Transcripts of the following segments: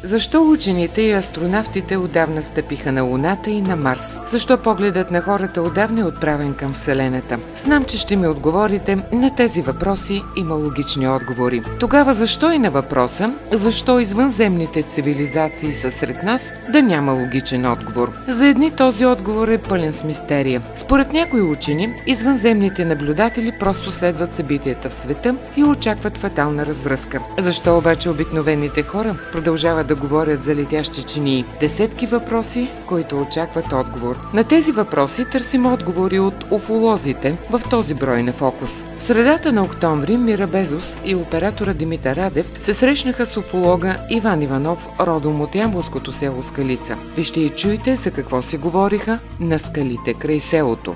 Защо учените и астронавтите отдавна стъпиха на Луната и на Марс? Защо погледът на хората отдавна е отправен към Вселената? Знам, че ще ми отговорите, на тези въпроси има логични отговори. Тогава защо и на въпроса, защо извънземните цивилизации са сред нас, да няма логичен отговор? За едни този отговор е пълен с мистерия. Според някои учени, извънземните наблюдатели просто следват събитията в света и очакват фатална развръзка. Защо обаче обикновените хора продължават да говорят за летящи чинии? Десетки въпроси, които очакват отговор. На тези въпроси търсим отговори от уфолозите в този брой на Фокус. В средата на октомври Мира Безос и оператора Димитър Радев се срещнаха с уфолога Иван Иванов, родом от ямболското село Скалица. Вижте и чуйте за какво си говориха на скалите край селото.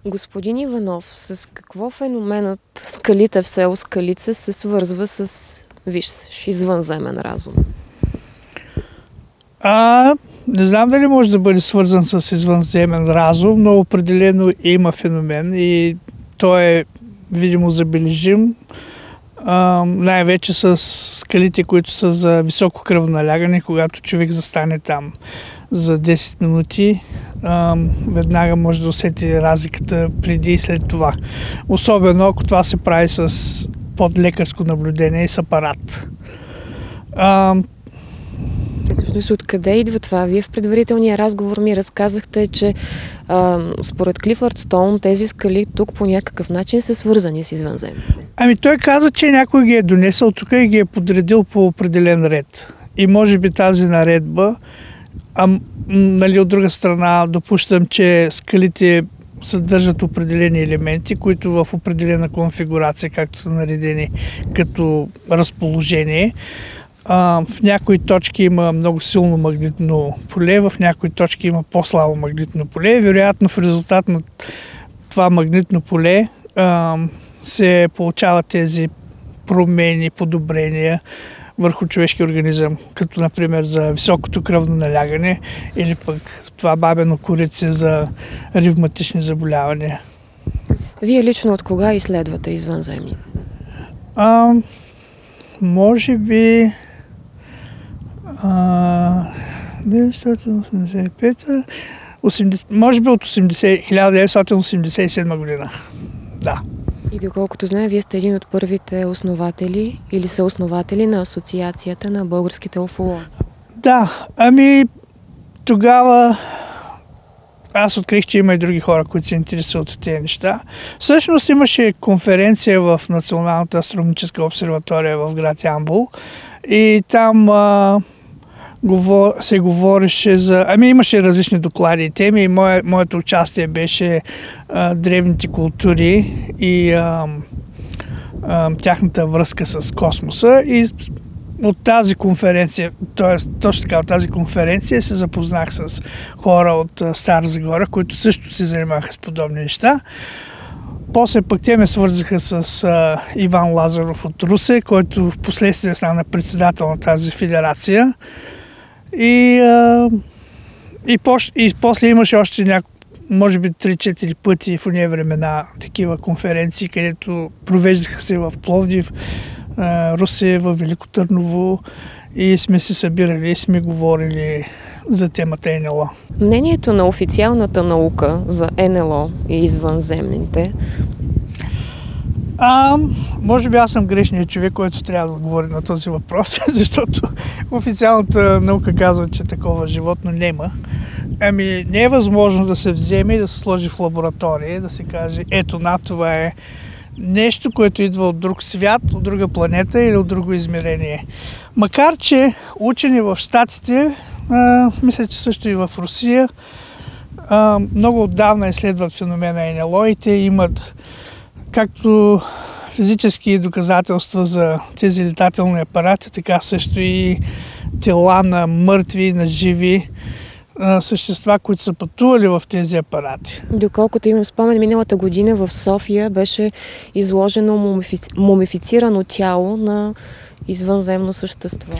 Господин Иванов, с какво феноменът скалите в село Скалица се свързва с извънземен разум? Не знам дали може да бъде свързан с извънземен разум, но определено има феномен и той е видимо забележим. Най-вече с скалите, които са за високо кръвоналягане, когато човек застане там за 10 минути, веднага може да усети разликата преди и след това. Особено ако това се прави с подлекарско наблюдение и с апарат. Всъщност откъде идва това? Вие в предварителния разговор ми разказахте, че според Клифърд Стоун тези скали тук по някакъв начин са свързани с извънземните. Той каза, че някой ги е донесъл тук и ги е подредил по определен ред. И може би тази наредба, от друга страна допущам, че скалите съдържат определени елементи, които в определена конфигурация, както са наредени като разположение. В някои точки има много силно магнитно поле, в някои точки има по-слабо магнитно поле. Вероятно в резултат на това магнитно поле се получават тези промени, подобрения върху човешкия организъм, като например за високото кръвно налягане или пък това бабено корице за ревматични заболявания. Вие лично от кога изследвате извънземни? Може би 1985, може би от 1987 година. Да. И доколкото знае, вие сте един от първите основатели или съоснователи на Асоциацията на българските уфолози. Да, тогава аз открих, че има и други хора, които се интересуват от тези неща. Всъщност имаше конференция в Националната астрономическа обсерватория в град Ямбол и там се говореше за... имаше различни доклади и теми и моето участие беше древните култури и тяхната връзка с космоса. И от тази конференция, т.е. точно така от тази конференция се запознах с хора от Стара Загора, които също се занимаваха с подобни неща. После пък те ме свързаха с Иван Лазаров от Русе, който в последствие стана председател на тази федерация. И после имаше още може би 3-4 пъти в уния времена такива конференции, където провеждаха се в Пловдив, Русе, в Велико Търново и сме се събирали и сме говорили за темата НЛО. Мнението на официалната наука за НЛО и извънземните? Може би аз съм грешният човек, който трябва да отговори на този въпрос, защото официалната наука казва, че такова животно няма. Не е възможно да се вземе и да се сложи в лаборатория, да се каже, ето това е нещо, което идва от друг свят, от друга планета или от друго измерение. Макар че учени в Щатите, мисля, че също и в Русия, много отдавна изследват феномена НЛО и те имат както физически доказателства за тези летателни апарати, така също и тела на мъртви, на живи същества, които са пътували в тези апарати. Доколкото имам спомен, миналата година в София беше изложено мумифицирано тяло на извънземно същество.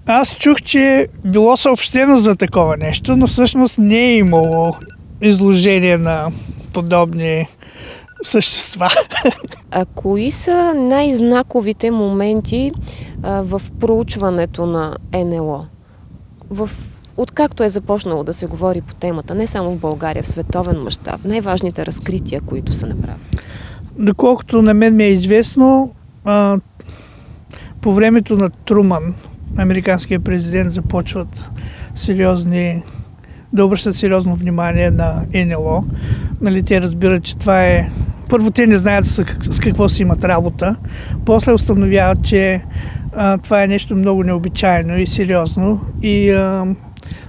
Аз чух, че било съобщено за такова нещо, но всъщност не е имало изложение на подобни същества. А кои са най-знаковите моменти в проучването на НЛО? Откакто е започнало да се говори по темата, не само в България, в световен мащаб, най-важните разкрития, които са направени? Доколкото на мен ми е известно, по времето на Труман, американския президент, започват да обръщат сериозно внимание на НЛО. Нали, те разбират, че това е... Първо, те не знаят с какво си имат работа. После установяват, че това е нещо много необичайно и сериозно. И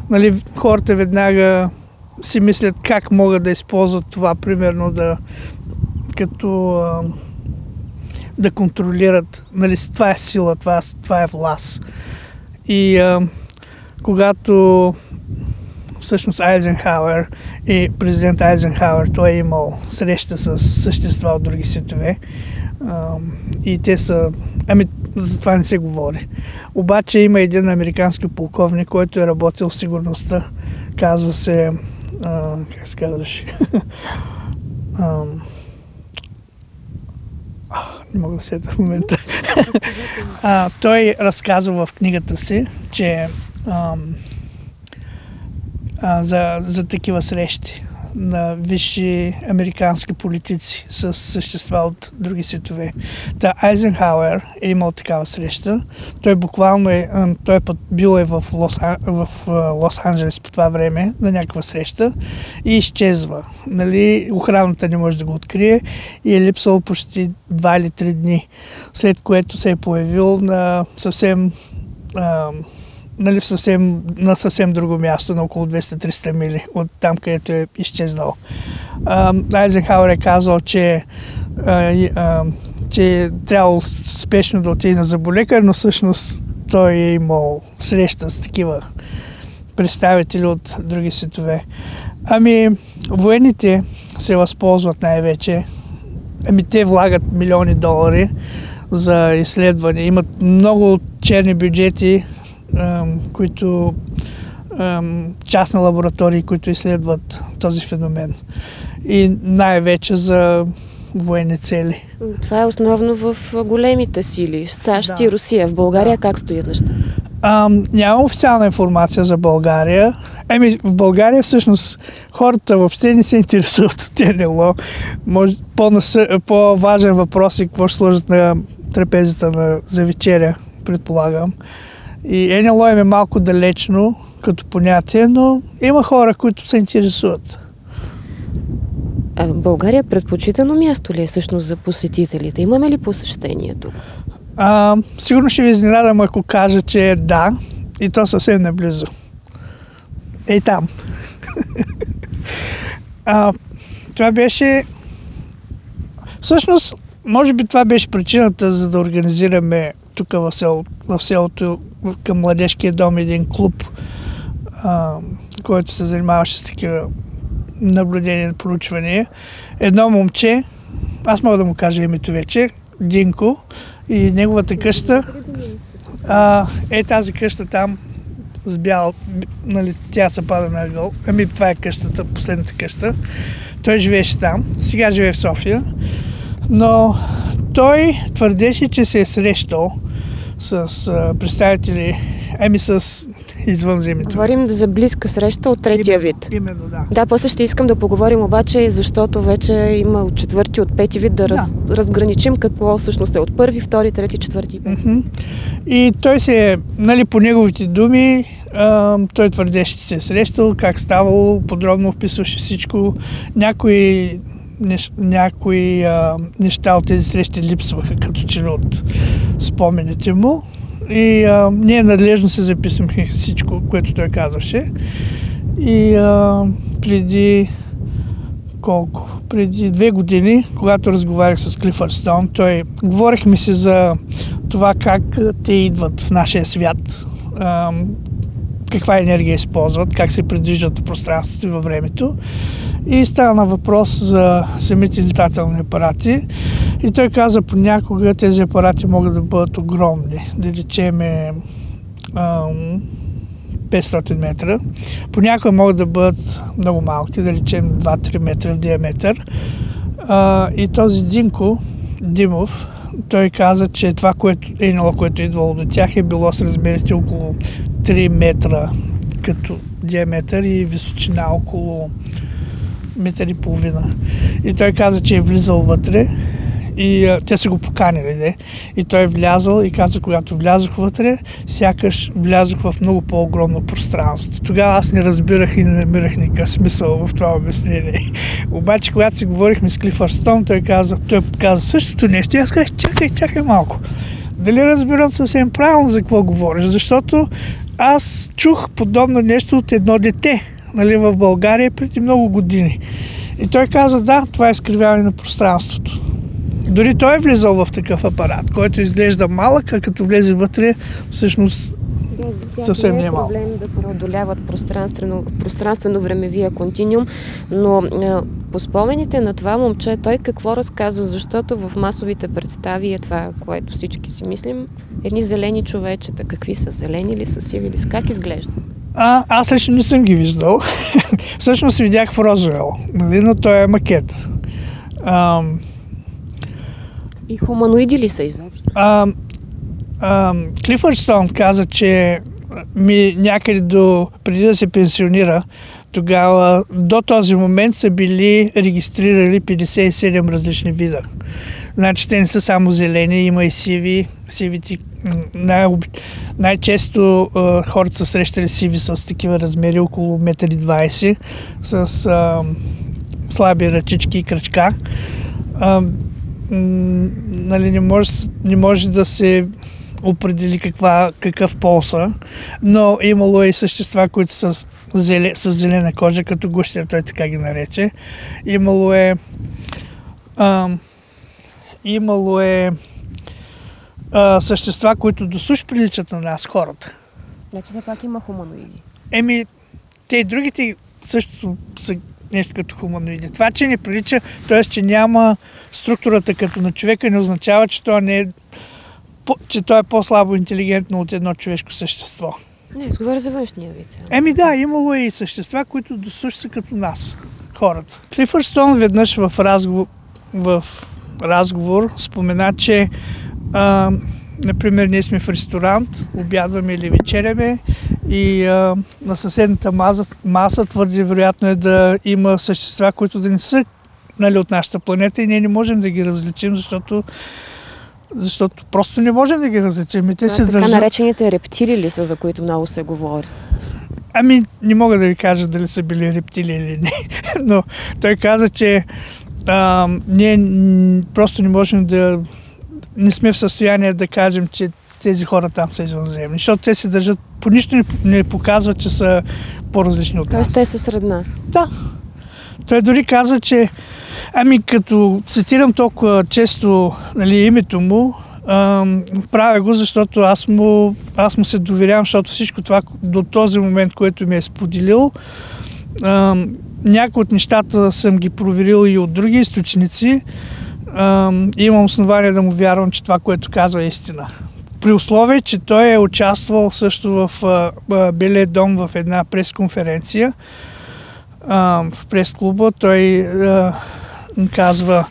нали, хората веднага си мислят как могат да използват това, примерно да контролират. Нали, това е сила, това е власт. И когато всъщност Айзенхауер и президент Айзенхауер, той е имал среща с същества от други светове, и те са... за това не се говори. Обаче има един американски полковник, който е работил в сигурността. Казва се... как се казваше? Не мога да сета в момента. Той разказва в книгата си, че за такива срещи на висши американски политици с същества от други светове. Айзенхауер е имал такава среща. Той буквално бил в Лос-Анджелес по това време на някаква среща и изчезва. Нали, охраната не може да го открие и е липсвал почти 2 или 3 дни, след което се е появил на съвсем на съвсем друго място, на около 200-300 мили от там, където е изчезнал. Айзенхауер е казал, че е трябвало спешно да отиде на зъболекар, но всъщност той е имал среща с такива представители от други светове. Военните се възползват най-вече. Те влагат милиони долари за изследване. Имат много черни бюджети, които частни лаборатории, които изследват този феномен. И най-вече за военни цели. Това е основно в големите сили. САЩ и Русия. В България как стоят неща? Няма официална информация за България. В България всъщност хората въобще не се интересуват от НЛО. По-важен въпрос е какво ще сложат на трапезата за вечеря, предполагам. И НЛО е малко далечно като понятие, но има хора, които се интересуват. България предпочитано място ли е всъщност за посетителите? Имаме ли посещение тук? Сигурно ще ви изненадам, ако кажа, че да, и то съвсем наблизо. Ей там. Това беше... Всъщност, може би това беше причината, за да организираме тук в селото към Младежкия дом един клуб, който се занимаваше с такива наблюдения, проучвания. Едно момче, аз мога да му кажа името вече, Динко, и неговата къща, тази къща там с бял, нали, тя се пада на ъгъл. Това е къщата, последната къща. Той живееше там, сега живее в София, но той твърдеше, че се е срещал с представители, с извънземните. Говорим за близка среща от третия вид. Именно, да. Да, после ще искам да поговорим обаче, защото вече има от четвърти, от пети вид, да разграничим какво всъщност е от първи, втори, трети, четвърти. И той се, по неговите думи, той твърдеше, че се е срещал, как ставало, подробно описваше всичко. Някои неща от тези срещи липсваха като че ли от спомените му. И ние надлежно се записваме всичко, което той казваше. И преди 2 години, когато разговарях с Клифърд Стоун, говорихме си за това как те идват в нашия свят, каква енергия използват, как се придвижват в пространството и във времето. И стана въпрос за самите летателни апарати. И той каза, понякога тези апарати могат да бъдат огромни, да речеме 500 метра. Понякога могат да бъдат много малки, да речем 2-3 метра в диаметър. И този Динко Димов, той каза, че това, което идвало до тях, е било с размерите около 3 метра като диаметър и височина около метър и половина. И той каза, че е влизал вътре и те са го поканили, не? И той е влязал и каза, когато влязох вътре, сякаш влязох в много по-огромно пространство. Тогава аз не разбирах и не намирах никакъв смисъл в това обяснение. Обаче, когато си говорихме с Клифърд Стоун, той каза същото нещо и аз казах, чакай малко. Дали разбирам съвсем правилно за какво говориш? Защото аз чух подобно нещо от едно дете, нали, в България преди много години. И той каза, да, това е изкривяване на пространството. Дори той е влизал в такъв апарат, който изглежда малък, а като влезе вътре, всъщност съвсем не е малък. Проблем да преодоляват пространствено-времевия континуум, но по спомените на това момче, той какво разказва, защото в масовите представи е това, което всички си мислим, едни зелени човечета. Какви са? Зелени ли са, сиви ли са? Как изглеждат? Аз лично не съм ги виждал. Всъщност видях в Розуел, нали, но той е макет. И хуманоиди ли са изобщо? Клифърд Стоун каза, че някъде преди да се пенсионира, тогава до този момент са били регистрирали 57 различни вида. Значи те не са само зелени, има и сиви. Сивите, най-често хората са срещали сиви с такива размери, около 1,20 м, с слаби ръчички и кръчка. Нали, не може да се определи какъв пол са, но имало и същества, които са с зелена кожа, като гущер, той така ги нарече. Имало е същества, които досуж приличат на нас, хората. Значи все пак има хуманоиди. Те и другите също са нещо като хуманоиди. Това, че не прилича, т.е. че няма структурата като на човека, не означава, че той е по-слабо интелигентно от едно човешко същество. Не, говоря за външния вид. Да, имало и същества, които досуж са като нас, хората. Клифърд Стоун веднъж в разговор спомена, че например, ние сме в ресторант, обядваме или вечеряме и на съседната маса твърде вероятно е да има същества, които да не са, нали, от нашата планета и ние не можем да ги различим, защото просто не можем да ги различим. Така наречените рептили ли са, за които много се говори? Не мога да ви кажа дали са били рептили или не, но той каза, че ние просто не можем не сме в състояние да кажем, че тези хора там са извънземни, защото те се държат, по нищо не показват, че са по-различни от нас. Тоест те са сред нас? Да. Той дори каза, че като цитирам толкова често, нали, името му, правя го, защото аз му се доверявам, защото всичко това до този момент, което ми е споделил, някои от нещата съм ги проверил и от други източници. Имам основание да му вярвам, че това, което казва, е истина. При условие, че той е участвал също в Белия дом в една пресконференция, в прес-клуба, той казва: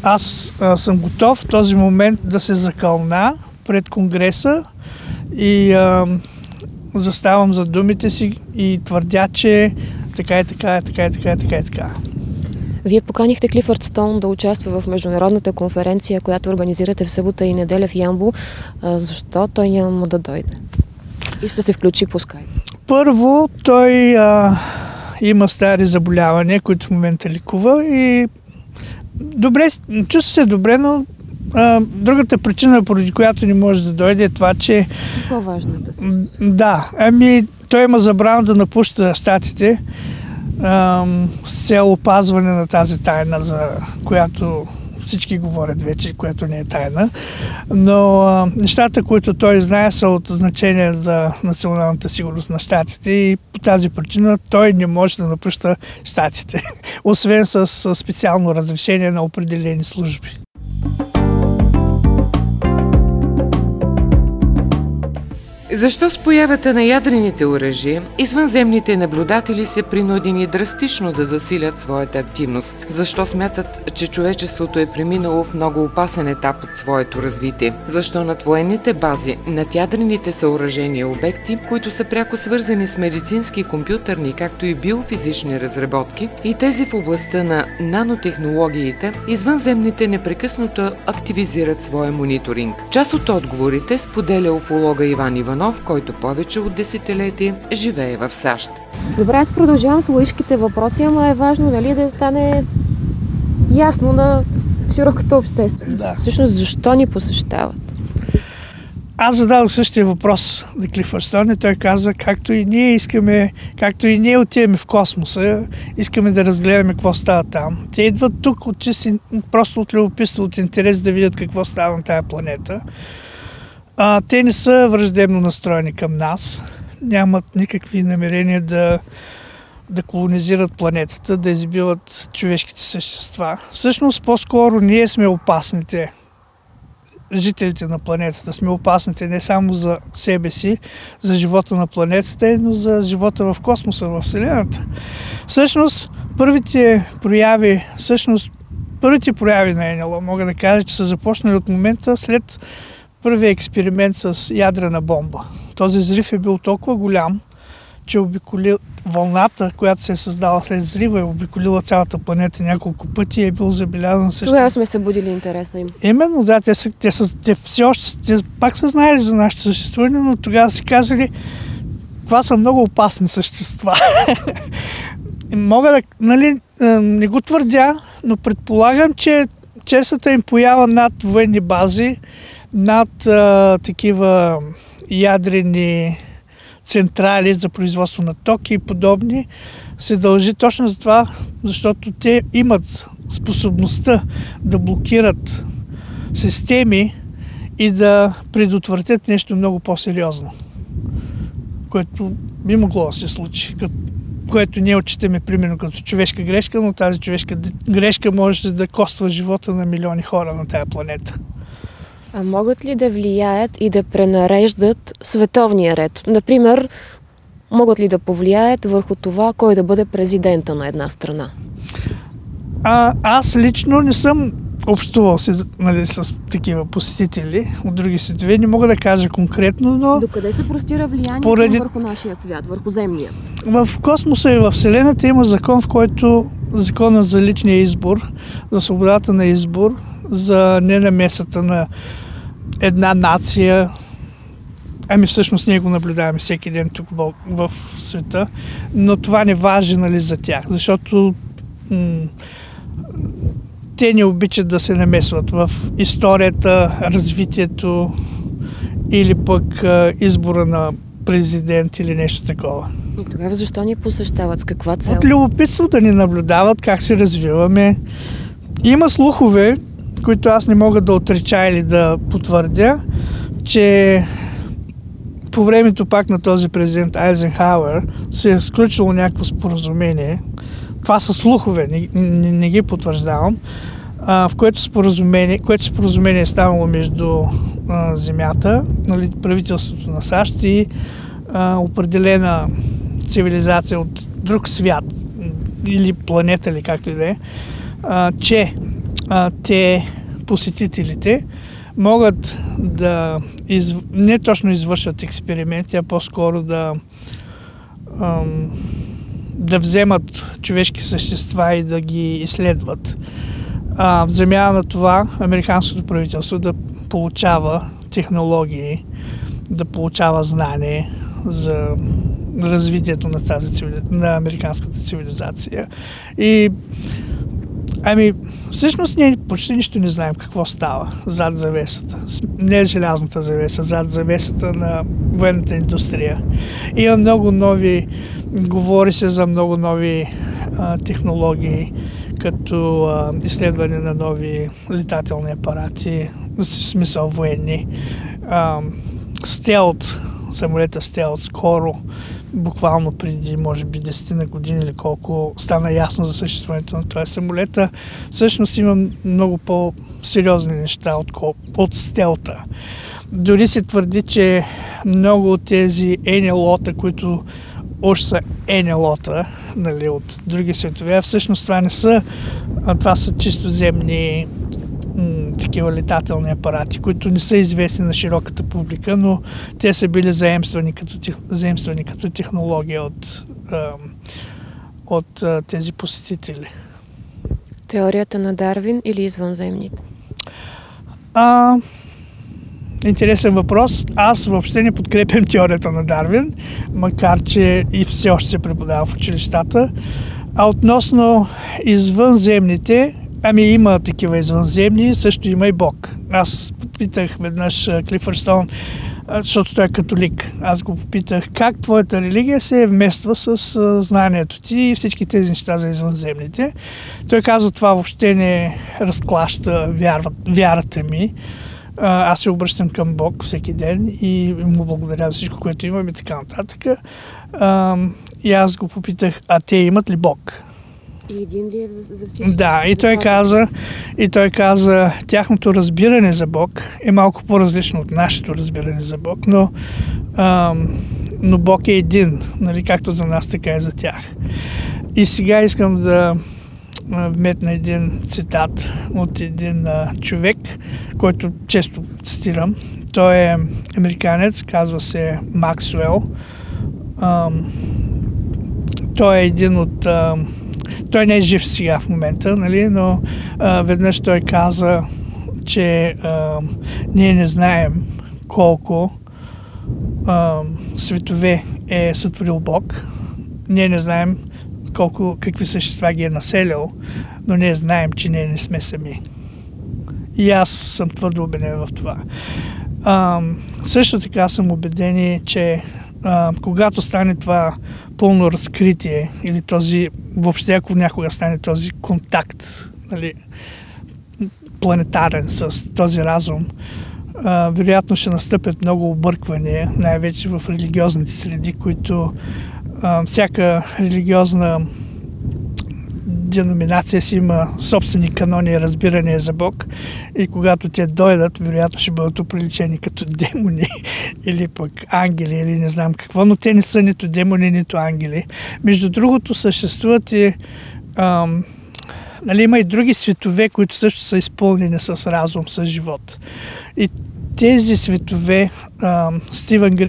аз съм готов в този момент да се закълна пред Конгреса и заставам за думите си и твърдя, че така. Вие поканихте Клифърд Стоун да участва в международната конференция, която организирате в събота и неделя в Ямбол. Защо той няма да дойде? И ще се включи по скайп. Първо, той има стари заболявания, които в момента лекува и чувства се добре, но другата причина, поради която не може да дойде, е това, че... По-важната си. Да, той има забрана да напуща щатите с цел опазване на тази тайна, за която всички говорят вече, което не е тайна. Но нещата, които той знае, са от значение за националната сигурност на щатите и по тази причина той не може да напуща щатите, освен с специално разрешение на определени служби. Защо с появата на ядрените оръжия извънземните наблюдатели са принудени драстично да засилят своята активност? Защо смятат, че човечеството е преминало в много опасен етап от своето развитие? Защо над военните бази, над ядрените съоръжения обекти, които са пряко свързани с медицински, компютърни, както и биофизични разработки, и тези в областта на нанотехнологиите, извънземните непрекъснато активизират своя мониторинг? Част от отговорите споделя уфолога Иван Иванов, който повече от десетилетие живее в САЩ. Добре, аз продължавам с лаишките въпроси, ама е важно да стане ясно на широката общественост. Да. Всъщност, защо ни посещават? Аз зададох същия въпрос на Клифърстън и той каза, както и ние отиваме в космоса, искаме да разгледаме какво става там. Те идват тук просто от любопитство, от интерес да видят какво става на тая планета. Те не са враждебно настроени към нас, нямат никакви намерения да колонизират планетата, да избиват човешките същества. Всъщност, по-скоро ние сме опасните. Жителите на планетата сме опасните не само за себе си, за живота на планетата, но за живота в космоса, в Вселената. Всъщност, първите прояви на НЛО, мога да кажа, че са започнали от момента след първия експеримент с ядрена бомба. Този взрив е бил толкова голям, че вълната, която се е създала след взрива, е обиколила цялата планета няколко пъти и е бил забелязан също. Тогава сме събудили интереса им. Именно, да, те все още пак са знаели за нашето съществуване, но тогава си казали, това са много опасни същества. Не го твърдя, но предполагам, че честата им поява над военни бази, над такива ядрени централи за производство на токи и подобни, се дължи точно за това, защото те имат способността да блокират системи и да предотвратят нещо много по-сериозно, което би могло да се случи, което ние отчитаме примерно като човешка грешка, но тази човешка грешка може да коства живота на милиони хора на тая планета. А могат ли да влияят и да пренареждат световния ред? Например, могат ли да повлияят върху това, кой да бъде президента на една страна? Аз лично не съм общувал с такива посетители от други светове. Не мога да кажа конкретно, но... Докъде се простира влиянието върху нашия свят, върху Земния? В космоса и в Вселената има закон, в който законът за личния избор, за свободата на избор, за ненамесата на една нация. Всъщност ние го наблюдаваме всеки ден тук в света, но това не важи, за тях, защото те не обичат да се намесват в историята, развитието или пък избора на президент или нещо такова. И тогава защо ни посещават? С каква цел? От любопитство да ни наблюдават как се развиваме. Има слухове, които аз не мога да отрича или да потвърдя, че по времето пак на този президент Айзенхауер се е сключило някакво споразумение. Това са слухове, не ги потвърждавам, в което споразумение е станало между Земята, правителството на САЩ и определена цивилизация от друг свят или планета, или както и да е, че те, посетителите, могат да не точно извършват експерименти, а по-скоро да вземат човешки същества и да ги изследват. В замяна на това американското правителство да получава технологии, да получава знание за развитието на на американската цивилизация. И всъщност ние почти нищо не знаем какво става зад завесата. Не желязната завеса, зад завесата на военната индустрия. Говори се за много нови технологии, като изследване на нови летателни апарати, в смисъл военни. Самолета Стелт скоро, буквално преди, може би, 10 на години или колко, стана ясно за съществуването на този самолет. Всъщност има много по-сериозни неща от стелта. Дори се твърди, че много от тези НЛО-та, които още са НЛО-та, нали, от други светове, всъщност това не са, това са чистоземни такива летателни апарати, които не са известни на широката публика, но те са били заемствани като технология от тези посетители. Теорията на Дарвин или извънземните? Интересен въпрос. Аз въобще не подкрепям теорията на Дарвин, макар че и все още се преподава в училищата. А относно извънземните, има такива извънземни, също има и Бог. Аз попитах веднъж Клифър Стоун, защото той е католик. Аз го попитах как твоята религия се вмества с знанието ти и всички тези неща за извънземните. Той казва, това въобще не разклаща вярата ми. Аз се обръщам към Бог всеки ден и му благодаря за всичко, което имам и така нататък. И аз го попитах, а те имат ли Бог? И един ли е за всички? Да, и той каза, тяхното разбиране за Бог е малко по-различно от нашето разбиране за Бог, но Бог е един, нали, както за нас, така и за тях. И сега искам да вметна един цитат от един човек, който често цитирам. Той е американец, казва се Максуел. Той е един от... Той не е жив сега в момента, нали, но веднъж той каза, че ние не знаем колко светове е сътворил Бог. Ние не знаем какви същества ги е населил, но ние знаем, че ние не сме сами. И аз съм твърдо убеден в това. Също така съм убеден, че когато стане това пълно разкритие или този, въобще ако някога стане този контакт, нали, планетарен с този разум, вероятно ще настъпят много обърквания, най-вече в религиозните среди, които всяка религиозна деноминация си има собствени канони и разбирания за Бог и когато те дойдат, вероятно ще бъдат оприличени като демони или пък ангели или не знам какво, но те не са нито демони, нито ангели. Между другото съществуват и нали, има и други светове, които също са изпълнени с разум, с живот. И тези светове,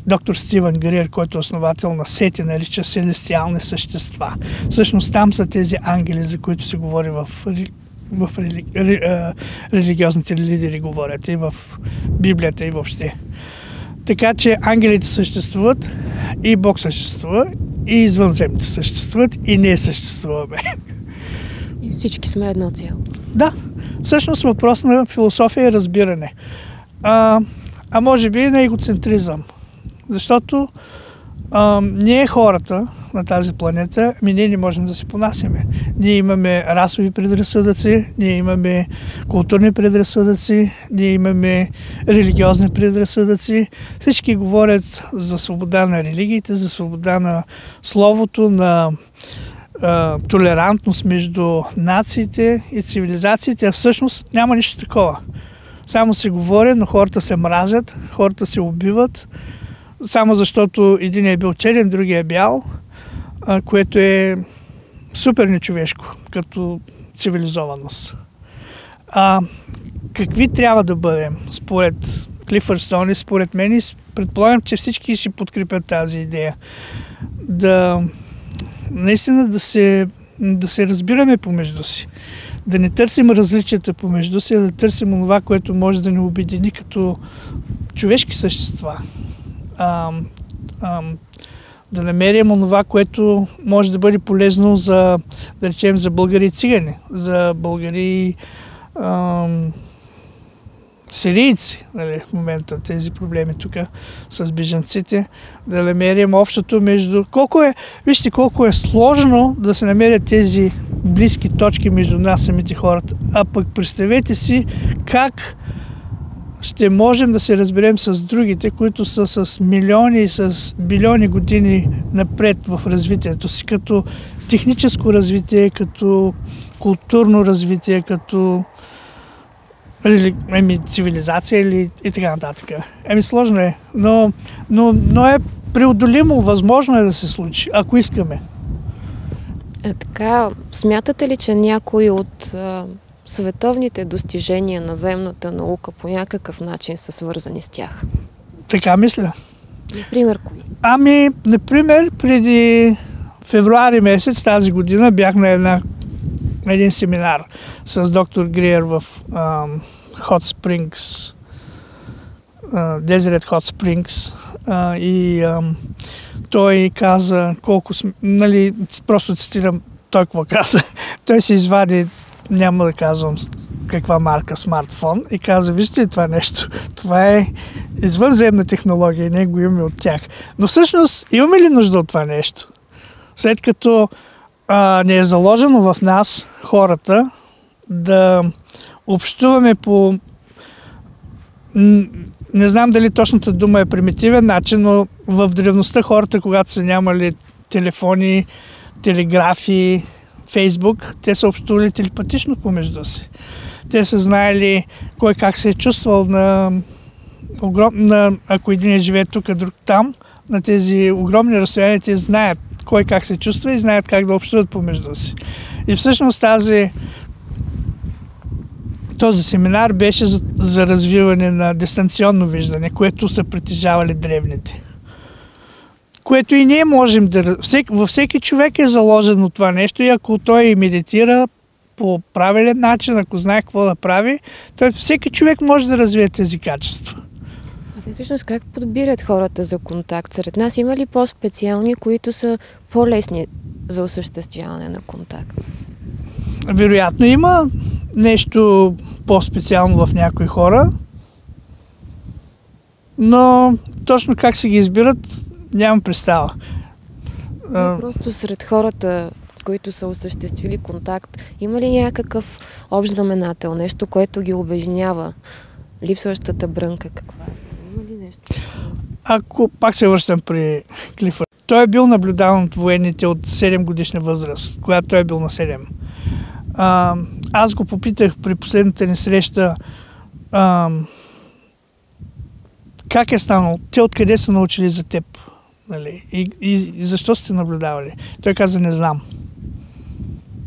доктор Стивън Гриер, който е основател на Сети, нарича селестиални същества. Всъщност там са тези ангели, за които се говори в религиозните лидери, говорят и в Библията и въобще. Така че ангелите съществуват, и Бог съществува, и извънземните съществуват, и ние съществуваме. И всички сме едно цяло. Да, всъщност въпрос на философия и разбиране. А може би и на егоцентризъм. Защото ние хората на тази планета, ние не можем да се понасяме. Ние имаме расови предразсъдъци, ние имаме културни предразсъдъци, ние имаме религиозни предразсъдъци. Всички говорят за свобода на религиите, за свобода на словото, на толерантност между нациите и цивилизациите, а всъщност няма нищо такова. Само се говори, но хората се мразят, хората се убиват, само защото един е бил черен, другия е бял, което е супер нечовешко като цивилизованост. Какви трябва да бъдем според Клифър Стоун и според мен, и предполагам, че всички ще подкрепят тази идея. Наистина да се разбираме помежду си. Да не търсим различията помежду си, а да търсим това, което може да ни обедини като човешки същества. Да намерим онова, което може да бъде полезно за, да речем, за българи и цигани, за българи сирийци, нали, в момента тези проблеми тук с бежанците, да намерим общото между... Вижте колко е сложно да се намерят тези близки точки между нас самите хората. А пък представете си как ще можем да се разберем с другите, които са с милиони и с билиони години напред в развитието си, като техническо развитие, като културно развитие, като цивилизация или и така нататък. Сложно е, но е преодолимо, възможно е да се случи, ако искаме. Така, смятате ли, че някои от световните достижения на земната наука по някакъв начин са свързани с тях? Така мисля. Например, кои? Например, преди февруари месец тази година бях на един семинар с доктор Гриер в Hot Springs, Deseret Hot Springs, и той каза просто цитирам той какво каза. Той се извади, няма да казвам каква марка смартфон, и каза: вижте ли това нещо? Това е извънземна технология и ние го имаме от тях. Но всъщност имаме ли нужда от това нещо? След като не е заложено в нас, хората, да общуваме по... Не знам дали точната дума е примитивен начин, но в древността хората, когато са нямали телефони, телеграфи, Фейсбук, те са общували телепатично помежду си. Те са знаели кой как се е чувствал ако един живее тук, а друг там, на тези огромни разстояния, те знаят кой как се чувства и знаят как да общуват помежду си. И всъщност този семинар беше за развиване на дистанционно виждане, което са притежавали древните. Което и ние можем да... Във всеки човек е заложено това нещо, и ако той медитира по правилен начин, ако знае какво да прави, всеки човек може да развие тези качества. А всъщност как подбират хората за контакт? Сред нас има ли по-специални, които са по-лесни за осъществяване на контакт? Вероятно има нещо по-специално в някои хора, но точно как се ги избират, нямам представа. Просто сред хората, които са осъществили контакт, има ли някакъв общ знаменател, нещо, което ги обединява? Липсващата брънка каква е? Има ли нещо? Ако пак се връщам при Клифърд, той е бил наблюдаван от военните от 7 годишна възраст, когато той е бил на 7. Аз го попитах при последната ни среща как е станало, те откъде са научили за теб, нали? И защо сте наблюдавали. Той каза: не знам.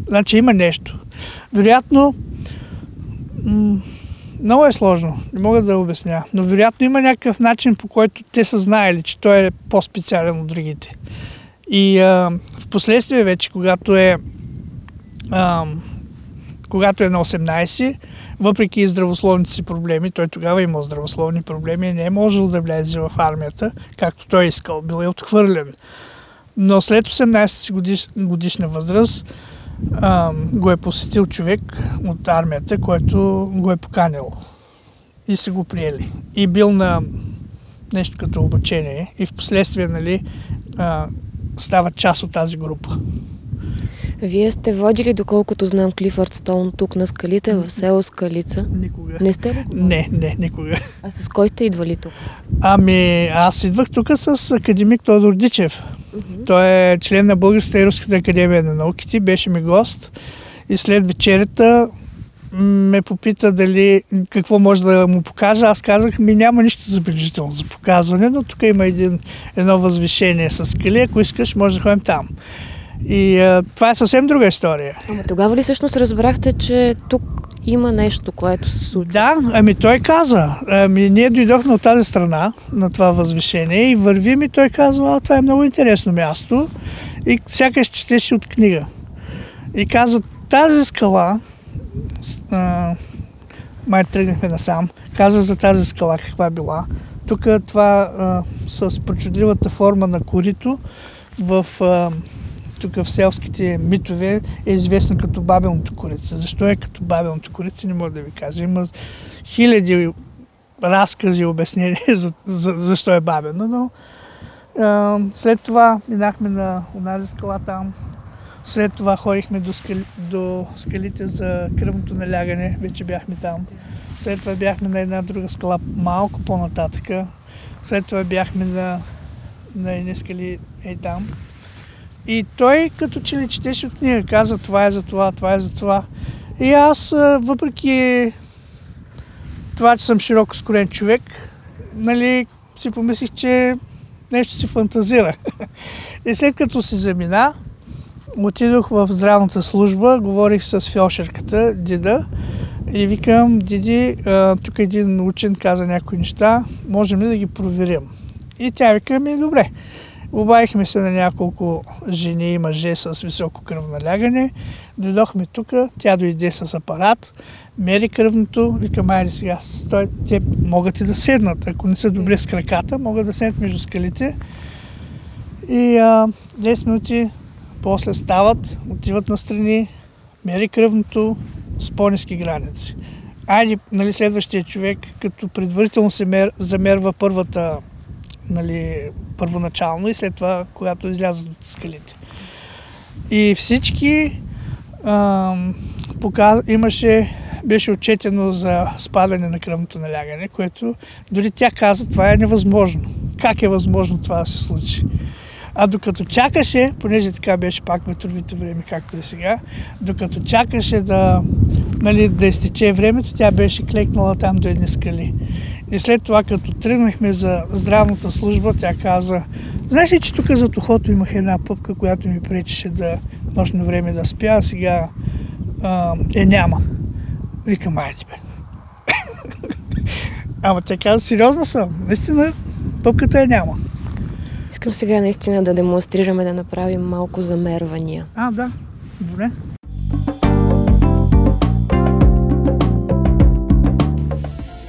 Значи има нещо. Вероятно, много е сложно, не мога да обясня, но вероятно има някакъв начин, по който те са знаели, че той е по-специален от другите. И в последствие вече, когато е на 18, въпреки здравословните си проблеми, той тогава имал здравословни проблеми и не е можел да влезе в армията, както той искал, бил е отхвърлен. Но след 18 годишна възраст го е посетил човек от армията, който го е поканил и са го приели. И бил на нещо като обучение и в последствие, става част от тази група. Вие сте водили, доколкото знам, Клифърд Стоун тук на скалите, в село Скалица? Никога. Не сте ли? Не, никога. А с кой сте идвали тук? Аз идвах тук с академик Тодор Дичев. Той е член на Българската и Руската академия на науките, беше ми гост и след вечерята ме попита какво може да му покажа. Аз казах: няма нищо забележително за показване, но тук има едно възвишение с скали, ако искаш може да ходим там. И това е съвсем друга история. Ама тогава ли всъщност разбрахте, че тук има нещо, което се случва? Да, той каза. Ние дойдохме от тази страна, на това възвишение, и вървим, и той казва: това е много интересно място. И сякаш четеше от книга. И казва: тази скала, май тръгнахме насам, каза за тази скала каква била. Тук това с причудливата форма на корито тук в селските митове е известно като бабелното корица. Защо е като бабелното корица, не мога да ви кажа. Има хиляди разкази и обяснения защо е бабено, но след това минахме на онази скала там. След това ходихме до скалите за кръвното налягане, вече бяхме там. След това бяхме на една друга скала малко по-нататъка. След това бяхме на едни скали там. И той като че ли четеше от книга, каза: това е за това, това е за това. И аз, въпреки това, че съм широко скорен човек, нали, си помислих, че нещо си фантазира. И след като се замина, отидох в здравната служба, говорих с фелшерката, Дида, и викам: Диди, тук един учен каза някои неща, можем ли да ги проверим? И тя вика: добре. Обадихме се на няколко жени и мъже с високо кръвналягане. Дойдохме тук, тя дойде с апарат, мери кръвното, викам: айде сега, те могат и да седнат. Ако не са добре с краката, могат да седнат между скалите. И 10 минути после стават, отиват настрани, мери кръвното с по-ниски граници. Айде, нали, следващия човек, като предварително се замерва първата, нали, първоначално и след това, когато излязат от скалите. И всички беше отчетено за спадане на кръвното налягане, което дори тя каза: това е невъзможно. Как е възможно това да се случи? А докато чакаше, понеже така беше пак ветровито време, както е сега, докато чакаше да изтече времето, тя беше клекнала там до едни скали. И след това, като тръгнахме за здравната служба, тя каза: знаеш ли, че тук зад ухото имах една пъпка, която ми пречеше нощно време да спя, а сега няма. Викам: айде бе. Ама тя каза: сериозно съм, наистина пъпката няма. Искам сега наистина да демонстрираме, да направим малко замервания. Да, добре.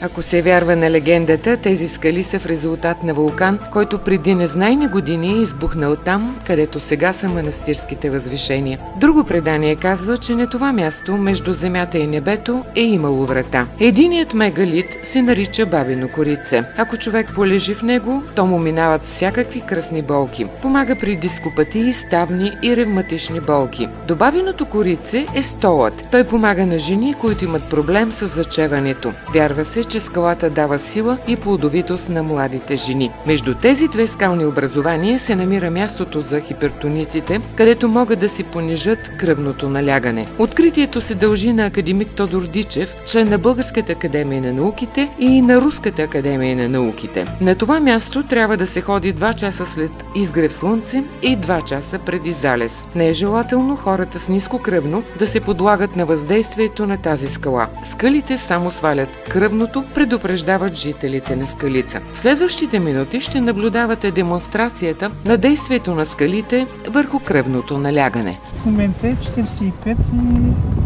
Ако се вярва на легендата, тези скали са в резултат на вулкан, който преди незнайни години е избухнал там, където сега са манастирските възвишения. Друго предание казва, че на това място, между земята и небето, е имало врата. Единият мегалит се нарича Бабино корице. Ако човек полежи в него, то му минават всякакви кръстни болки. Помага при дископатии, ставни и ревматични болки. До Бабиното корице е столът. Той помага на жени, които имат проблем с зачеването. Вярва се, че скалата дава сила и плодовитост на младите жени. Между тези две скални образования се намира мястото за хипертониците, където могат да си понижат кръвното налягане. Откритието се дължи на академик Тодор Дичев, член на Българската академия на науките и на Руската академия на науките. На това място трябва да се ходи 2 часа след изгрев слънце и 2 часа преди залез. Не е желателно хората с ниско кръвно да се подлагат на въздействието на тази скала. Скалите само свалят кръвното, предупреждават жителите на Скалица. В следващите минути ще наблюдавате демонстрацията на действието на скалите върху кръвното налягане. В момента е 45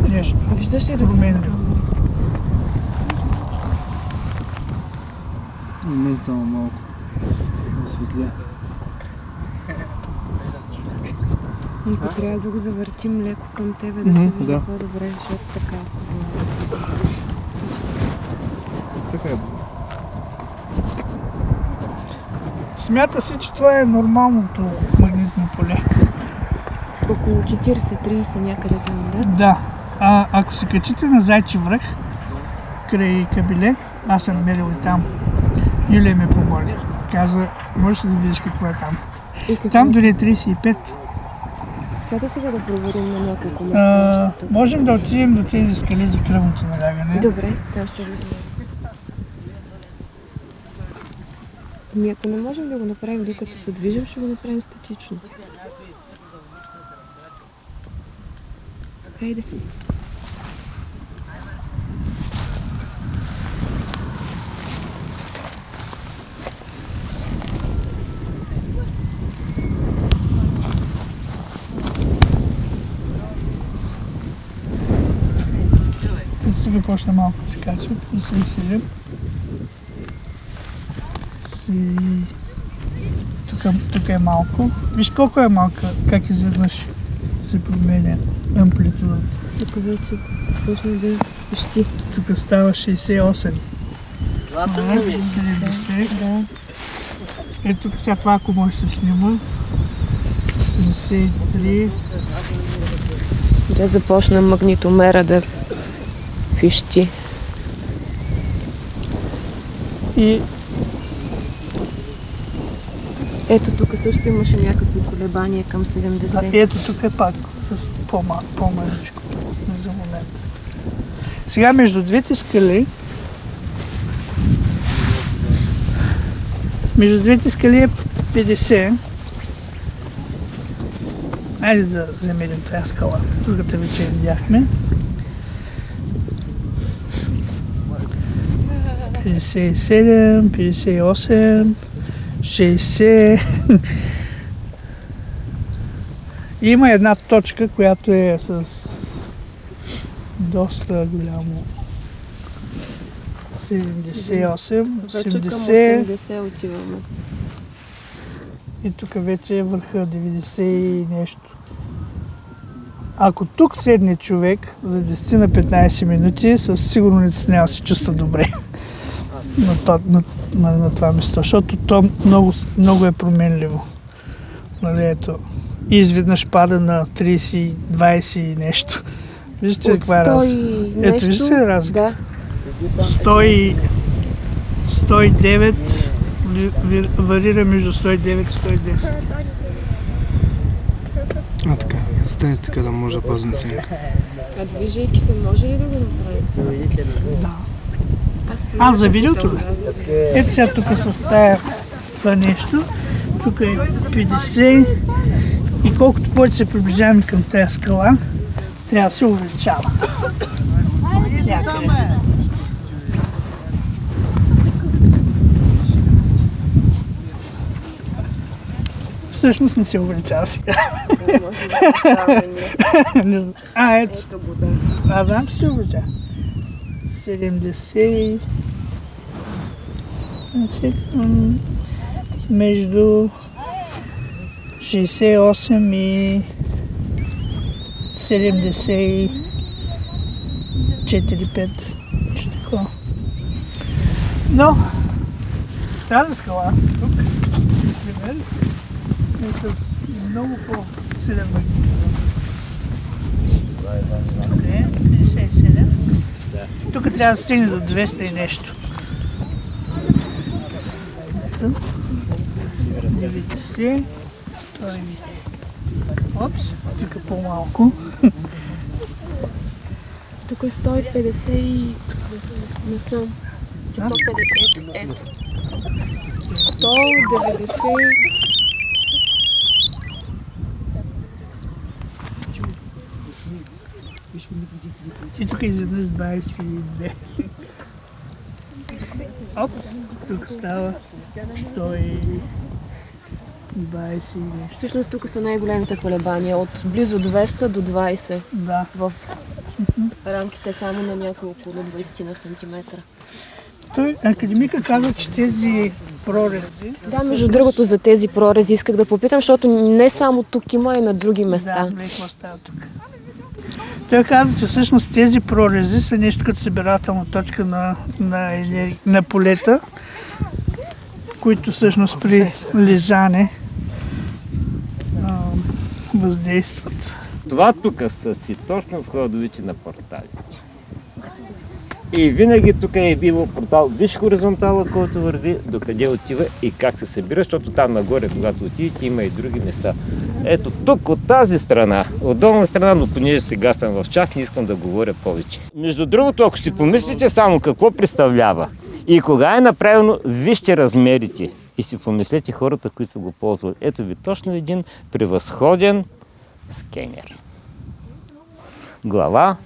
и нещо. Виждаш ли да променя? Момент само малко. Осветля. Никой трябва да го завъртим леко към тебе, да се вижда по-добре, защото така се знае. Така е. Смята се, че това е нормалното магнитно поле. Около 40-30 някъде там, да? Да. Ако се качите на Зайчи връх, край Кабиле, аз съм мерил и там. Юлия ме помоли. Каза: можеш ли да видиш какво е там? Там дори е 35. Къде сега да проверим на няколко места? Можем да отидем до тези скали за кръвното налягане. Добре, там ще го знаем. Ако не можем да го направим докато се движим, ще го направим статично. Хайде. Тук почна малко да се качва и се изселим. Тук е малко. Виж колко е малка, как изведнъж се променя амплитудата. Тук вече почна да пищи. Тук става 68. Злата са ми. 70. Да. Ето тук сега това, ако може да се снима. 73. Да започна магнитомера да пищи. И ето тук също имаше някакви колебания към 70. ето тук е пак с по-мъжичко за момент. Сега между двете скали Между двете скали е 50. Айде да замерим тази скала. Другата вечер видяхме. 57, 58, 60. Има една точка, която е с доста голямо 78, 80. 80 отиваме. И тук вече е върха 90 и нещо. Ако тук седне човек за 10 на 15 минути, със сигурност няма да се чувства добре на това место, защото то много е променливо. Нали, ето. И изведнъж пада на 30, 20 и нещо. Виждате каква е разлика? Ето, виждате ли разлика? Да. 109 варира между 109 и 110. А, така. Стане така да може да пазим сенка. А движейки се може ли да го направим? Да. Аз за видеото ли? Ето сега тук с тая това нещо. Тук е 50 и колкото повече се приближаваме към тая скала, трябва да се увеличава. Някъде. Всъщност не се увеличава сега. Ето. Аз знам, че се увеличава. 70. Между 68 и 74-5. Такова. Но тази скала тук, например, е с много по-силен магнит. Тук е 57. Тук трябва да стигне до 200 и нещо. 90, 100. Опс, тук е по-малко. Тук е 150 и насам. 150, 190. И тук изведнъж 22. Опс, тук става 120 и нещо. Всъщност тук са най-големите колебания. От близо 200 до 20. Да. В рамките само на няколко, на 20 на сантиметра. Той, академика казва, че тези прорези... Да, между другото за тези прорези исках да попитам, защото не само тук има, и на други места. Да, какво става тук. Той казва, че всъщност тези прорези са нещо като събирателна точка на полета, които всъщност при лежане въздействат. Това тук са си точно входовите на порталите. И винаги тук е било портал. Виж хоризонтала, който върви, докъде отива и как се събира, защото там нагоре, когато отидете, има и други места. Ето тук, от тази страна, от долна страна, но понеже сега съм в час, не искам да говоря повече. Между другото, ако си помислите само какво представлява и кога е направено, вижте размерите и си помислете хората, които са го ползвали. Ето ви точно един превъзходен скенер. Глава,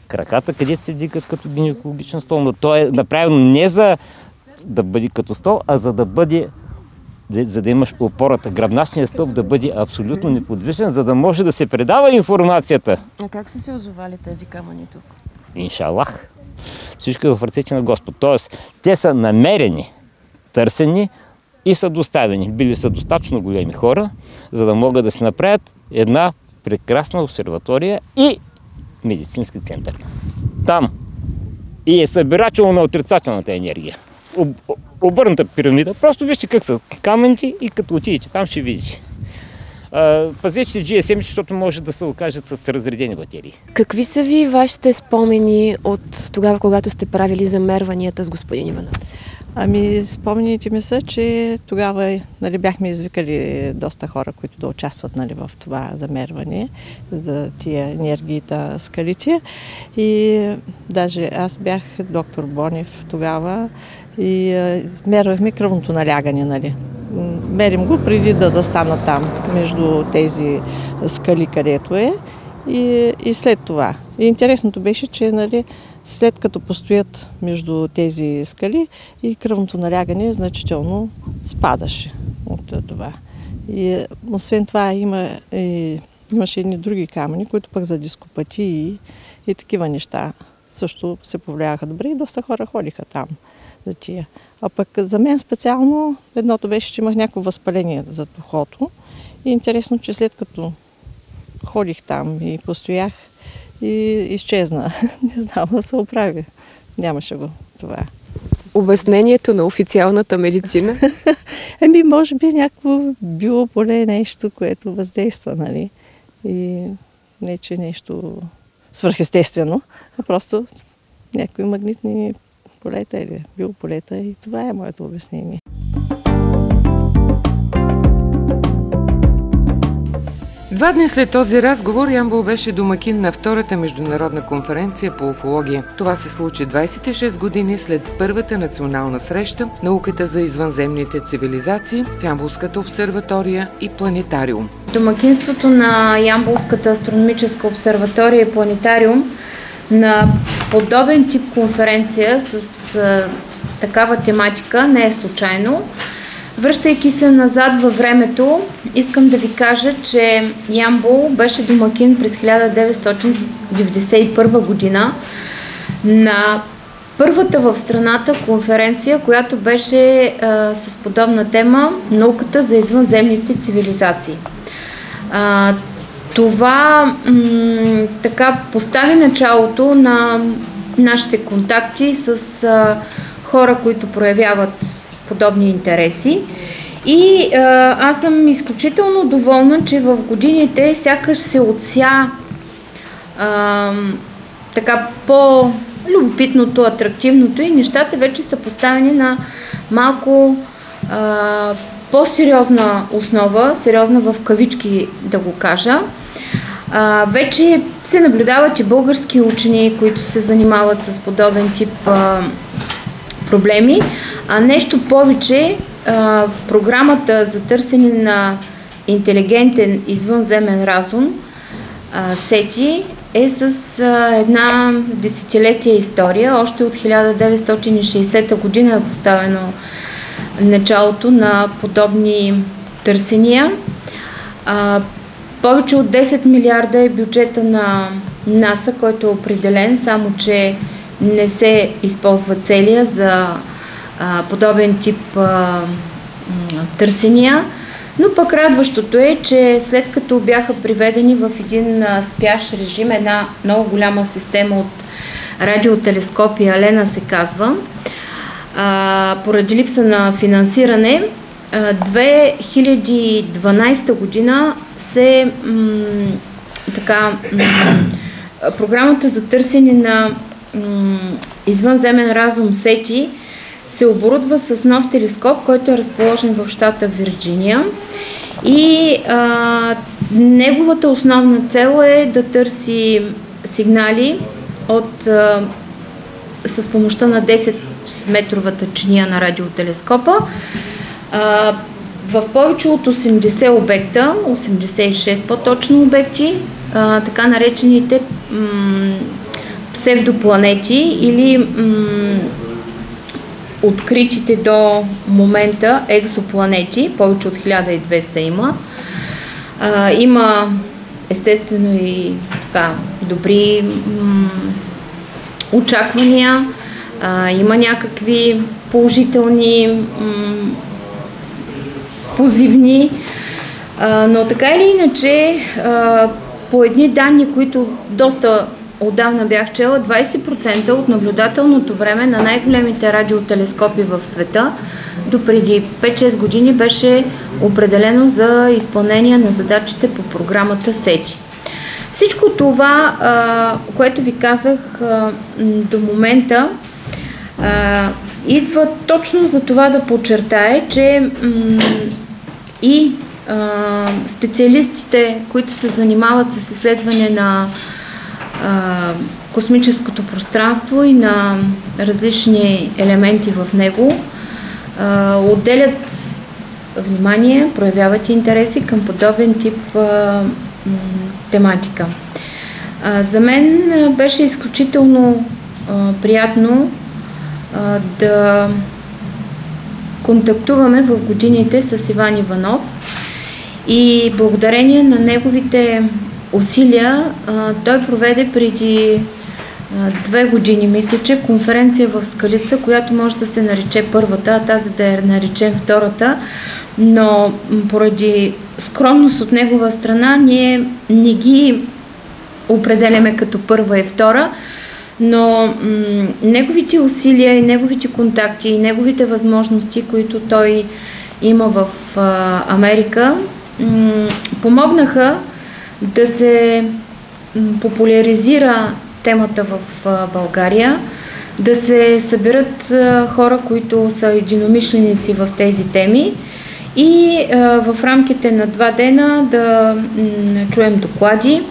краката, където се дигат като гинекологичен стол, но то е направено не за да бъде като стол, а за да имаш опората, гръбначният стълб да бъде абсолютно неподвижен, за да може да се предава информацията. А как са се озовали тези камъни тук? Иншаллах. Всичко е в ръцете на Господ. Тоест, те са намерени, търсени и са доставени. Били са достатъчно големи хора, за да могат да се направят една прекрасна обсерватория и медицински център. Там и е събирачело на отрицателната енергия. Обърната пирамида. Просто вижте как са камъните и като отидете там ще видите. Пазете си GSM, защото може да се окажат с разредени батерии. Какви са ви вашите спомени от тогава, когато сте правили замерванията с господин Иванов? Ами, спомните ми са, че тогава бяхме извикали доста хора, които да участват в това замерване за тия енергиите скалите. И даже аз бях доктор Бонев тогава и измервахме кръвното налягане, нали. Мерим го преди да застана там, между тези скали, където е, и след това. И интересното беше, че, нали, след като постоят между тези скали, и кръвното налягане значително спадаше от това. И освен това имаше едни други камъни, които пък за дископатии и такива неща също се повлияха добре и доста хора ходиха там за тия. А пък за мен специално едното беше, че имах някакво възпаление зад ухото. И интересно, че след като ходих там и постоях, и изчезна. Не знам да се оправи. Нямаше го това. Обяснението на официалната медицина? Може би някакво било поле нещо, което въздейства, нали? И не, че нещо свръхестествено, а просто някои магнитни полета или биополета, и това е моето обяснение. Два дни след този разговор Ямбол беше домакин на втората международна конференция по уфология. Това се случи 26 години след първата национална среща науката за извънземните цивилизации в Ямболската обсерватория и планетариум. Домакинството на Ямболската астрономическа обсерватория и планетариум на подобен тип конференция с такава тематика не е случайно. Връщайки се назад във времето, искам да ви кажа, че Ямбол беше домакин през 1991 година на първата в страната конференция, която беше с подобна тема науката за извънземните цивилизации. Това така постави началото на нашите контакти с хора, които проявяват подобни интереси. И аз съм изключително доволна, че в годините сякаш се отся така по-любопитното, атрактивното, и нещата вече са поставени на малко по-сериозна основа, сериозна в кавички да го кажа. Вече се наблюдават и български учени, които се занимават с подобен тип проблеми. А нещо повече, програмата за търсене на интелигентен извънземен разум, SETI, е с една десетилетия история. Още от 1960 година е поставено началото на подобни търсения. Повече от 10 милиарда е бюджета на НАСА, който е определен, само че не се използва целия за подобен тип търсения. Но пък радващото е, че след като бяха приведени в един спящ режим, една много голяма система от радиотелескопи, Алена се казва, поради липса на финансиране, 2012 година се програмата за търсене на извънземен разум SETI се оборудва с нов телескоп, който е разположен в щата Вирджиния, и неговата основна цел е да търси сигнали с помощта на 10-метровата чиния на радиотелескопа в повече от 80 обекта, 86 по-точно обекти, така наречените псевдопланети или откритите до момента екзопланети, повече от 1200 има. Има естествено и така добри очаквания, има някакви положителни позивни, но така или иначе по едни данни, които доста отдавна бях чела, 20% от наблюдателното време на най-големите радиотелескопи в света до преди 5-6 години беше определено за изпълнение на задачите по програмата SETI. Всичко това, което ви казах до момента, идва точно за това да подчертае, че и специалистите, които се занимават с изследване на космическото пространство и на различни елементи в него, отделят внимание, проявяват интереси към подобен тип тематика. За мен беше изключително приятно да контактуваме в годините с Иван Иванов и благодарение на неговите усилия той проведе преди 2 години, мисля, че конференция в Скалица, която може да се нарече първата, а тази да я наречем втората, но поради скромност от негова страна ние не ги определяме като първа и втора, но неговите усилия и неговите контакти и неговите възможности, които той има в Америка, помогнаха да се популяризира темата в България, да се съберат хора, които са единомишленици в тези теми и в рамките на 2 дена да чуем доклади,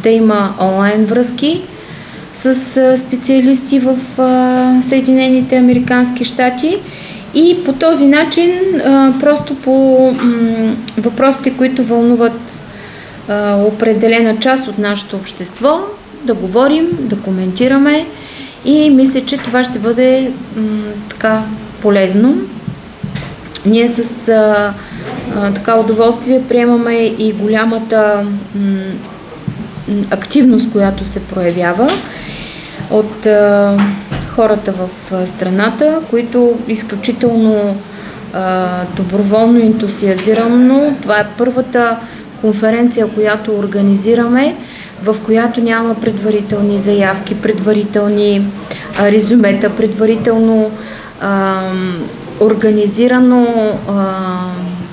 да има онлайн връзки с специалисти в Съединените американски щати и по този начин просто по въпросите, които вълнуват определена част от нашето общество, да говорим, да коментираме и мисля, че това ще бъде така полезно. Ние с така удоволствие приемаме и голямата активност, която се проявява от хората в страната, които изключително доброволно, ентусиазирано. Това е първата конференция, която организираме, в която няма предварителни заявки, предварителни резюмета, предварително организирано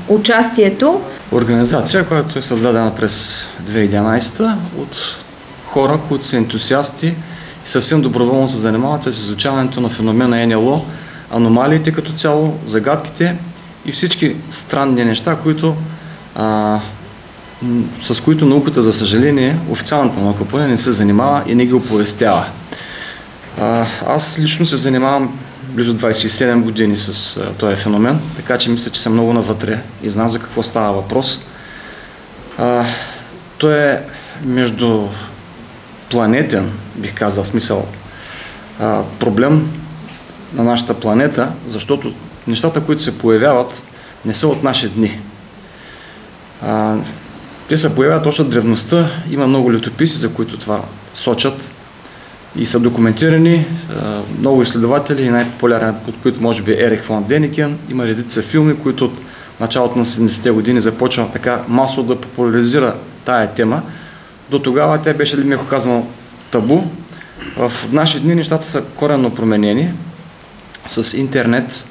участието. Организация, която е създадена през 2011 от хора, които са ентусиасти и съвсем доброволно се занимават с изучаването на феномена НЛО, аномалиите като цяло, загадките и всички странни неща, с които науката, за съжаление, официалната наука поне не се занимава и не ги оповестява. Аз лично се занимавам близо 27 години с този феномен, така че мисля, че съм много навътре и знам за какво става въпрос. Той е междупланетен, бих казал, смисъл, проблем на нашата планета, защото нещата, които се появяват, не са от наши дни. Те се появяват още от древността, има много летописи, за които това сочат и са документирани, много изследователи и най-популярен от които може би Ерих фон Деникен. Има редица филми, които от началото на 70-те години започва така масово да популяризира тая тема. До тогава тя беше, меко казано, табу. В наши дни нещата са коренно променени. С интернет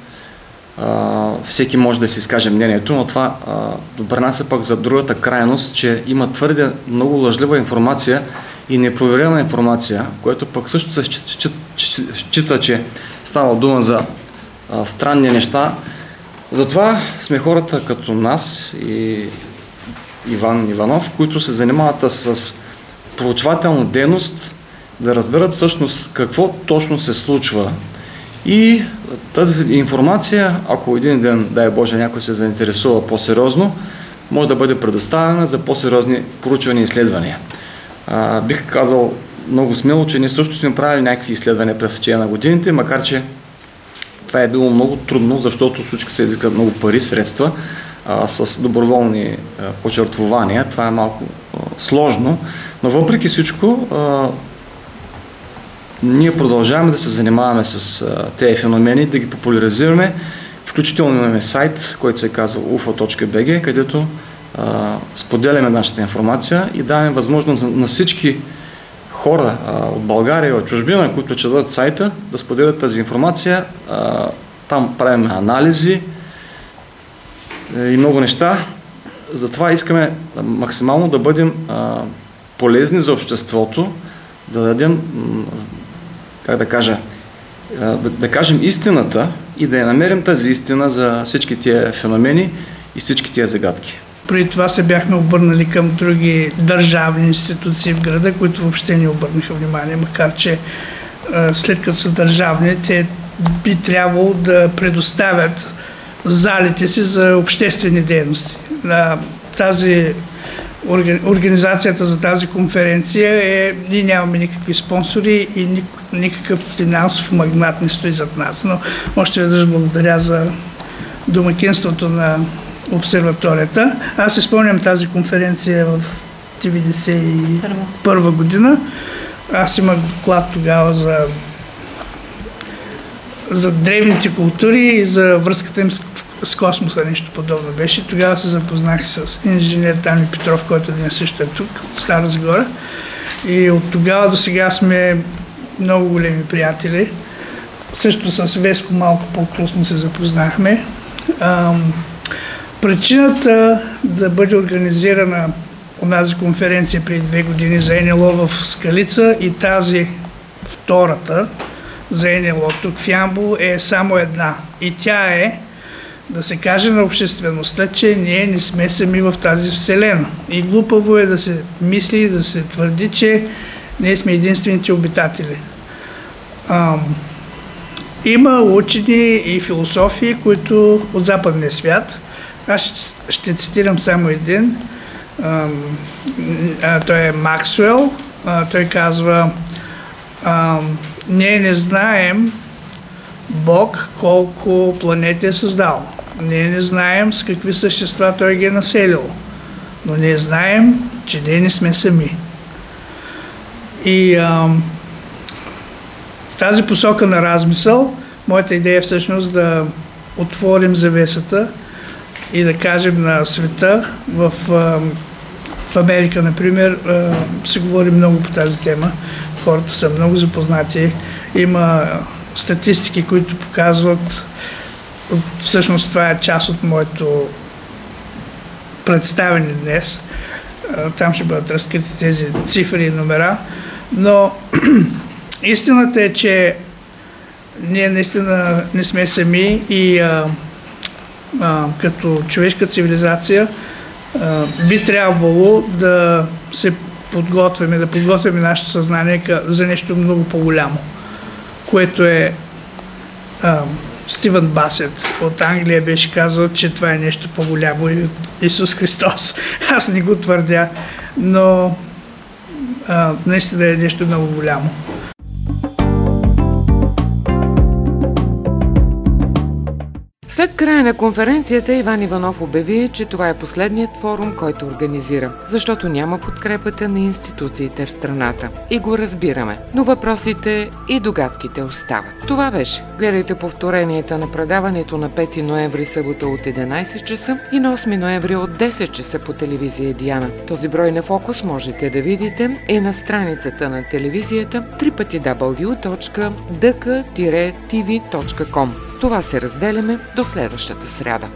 всеки може да си изкаже мнението, но това допринася пък за другата крайност, че има твърде много лъжлива информация и непроверена информация, което пък също се счита, че става дума за странни неща. Затова сме хората като нас и Иван Иванов, които се занимават с проучвателна дейност, да разберат всъщност какво точно се случва. И тази информация, ако един ден, дай Боже, някой се заинтересува по-сериозно, може да бъде предоставена за по-сериозни проучвания и изследвания. Бих казал много смело, че ние също сме правили някакви изследвания през течение на годините, макар че това е било много трудно, защото всички се изискват много пари, средства, с доброволни пожертвования. Това е малко сложно, но въпреки всичко ние продължаваме да се занимаваме с тези феномени, да ги популяризираме. Включително имаме сайт, който се казва ufo.bg, където споделяме нашата информация и даваме възможност на всички хора от България и от чужбина, които четат сайта, да споделят тази информация. Там правим анализи и много неща. Затова искаме максимално да бъдем полезни за обществото, да дадем, как да кажа, да кажем истината и да я намерим тази истина за всички тия феномени и всички тия загадки. преди това се бяхме обърнали към други държавни институции в града, които въобще не обърнаха внимание, макар че след като са държавни, те би трябвало да предоставят залите си за обществени дейности. Организацията за тази конференция ние нямаме никакви спонсори и никакъв финансов магнат не стои зад нас. Но още веднъж благодаря за домакинството на обсерваторията. Аз спомням тази конференция в 1991 година. Аз имах доклад тогава за древните култури и за връзката им с космоса, нещо подобно беше. Тогава се запознах с инженер Тани Петров, който днес също е тук, от Стара Загора. И от тогава до сега сме много големи приятели. Също с Веско малко по-късно се запознахме. Причината да бъде организирана онази конференция преди 2 години за НЛО в Скалица и тази втората за НЛО тук в Ямбол е само една. И тя е да се каже на обществеността, че ние не сме сами в тази вселена. И глупаво е да се мисли и да се твърди, че ние сме единствените обитатели. Има учени и философии, които от западния свят. Аз ще цитирам само един. Той е Максуел. Той казва: ние не знаем Бог колко планети е създал. Ние не знаем с какви същества Той ги е населил. Но ние знаем, че ние не сме сами. И в тази посока на размисъл, моята идея е всъщност да отворим завесата и да кажем на света, в Америка, например, се говори много по тази тема. Хората са много запознати. Има статистики, които показват, всъщност това е част от моето представяне днес. Там ще бъдат разкрити тези цифри и номера. Но истината е, че ние наистина не сме сами и като човешка цивилизация би трябвало да се подготвяме, да подготвяме нашето съзнание за нещо много по-голямо, което е Стивън Басет от Англия беше казал, че това е нещо по-голямо и от Исус Христос. Аз не го твърдя, но наистина е нещо много голямо. След края на конференцията Иван Иванов обяви, че това е последният форум, който организира, защото няма подкрепата на институциите в страната. И го разбираме. Но въпросите и догадките остават. Това беше. Гледайте повторенията на предаването на 5 ноември събота от 11 часа и на 8 ноември от 10 часа по телевизия Диана. Този брой на Фокус можете да видите и на страницата на телевизията www.dk-tv.com. С това се разделяме до следващата сряда.